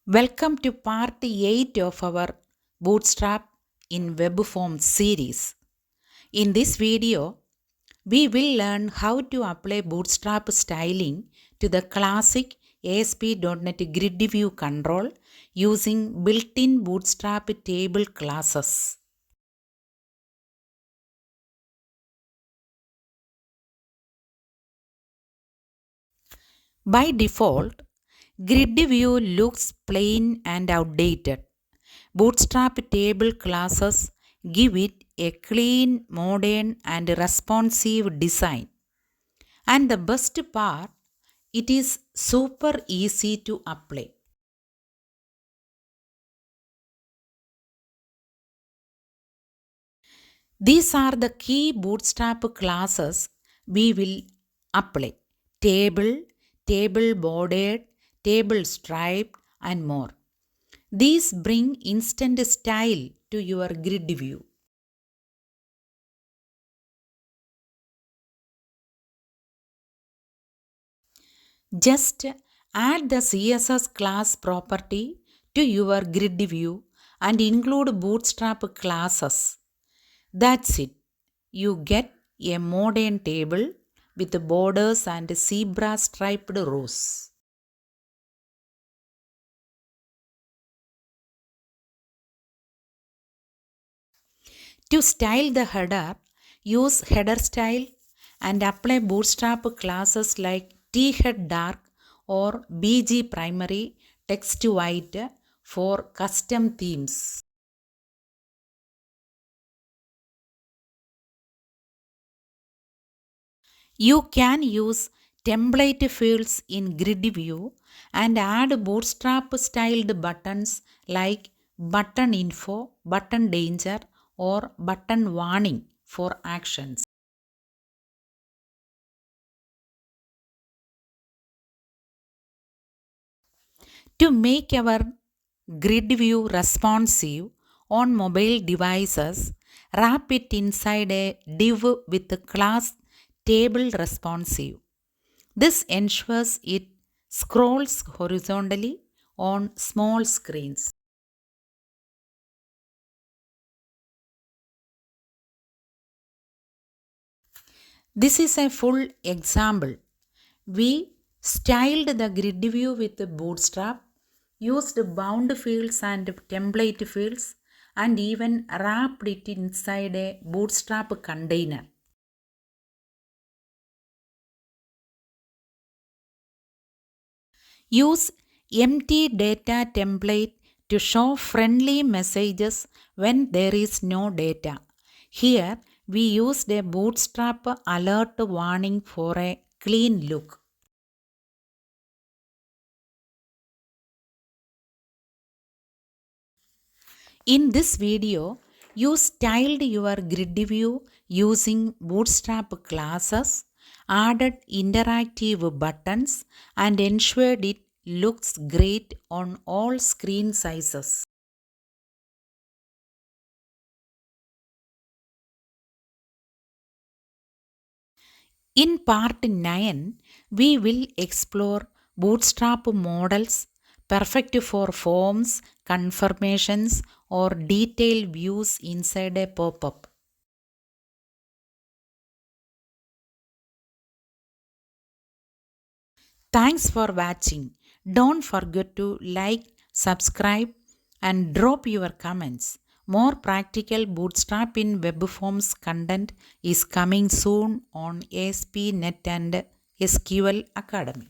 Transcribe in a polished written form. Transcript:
Welcome to part 8 of our Bootstrap in Web Forms series. In this video, we will learn how to apply Bootstrap styling to the classic ASP.NET GridView control using built-in Bootstrap table classes. By default, GridView looks plain and outdated. Bootstrap table classes give it a clean, modern, and responsive design. And the best part, it is super easy to apply. These are the key Bootstrap classes we will apply: table, table bordered, table striped, and more. These bring instant style to your grid view. Just add the CSS class property to your grid view and include Bootstrap classes. That's it. You get a modern table with borders and zebra striped rows. To style the header, use header style and apply Bootstrap classes like thead dark or bg primary text white for custom themes. You can use template fields in GridView and add Bootstrap styled buttons like button info, button danger, or button warning for actions. To make our grid view responsive on mobile devices, wrap it inside a div with the class table responsive. This ensures it scrolls horizontally on small screens. This is a full example. We styled the grid view with Bootstrap, used bound fields and template fields, and even wrapped it inside a Bootstrap container. Use empty data template to show friendly messages when there is no data. Here, we used a Bootstrap alert warning for a clean look. In this video, you styled your grid view using Bootstrap classes, added interactive buttons, and ensured it looks great on all screen sizes. In part 9, we will explore Bootstrap models perfect for forms, confirmations, or detailed views inside a pop-up. Thanks for watching. Don't forget to like, subscribe, and drop your comments. More practical Bootstrap in Web Forms content is coming soon on ASP NET and SQL Academy.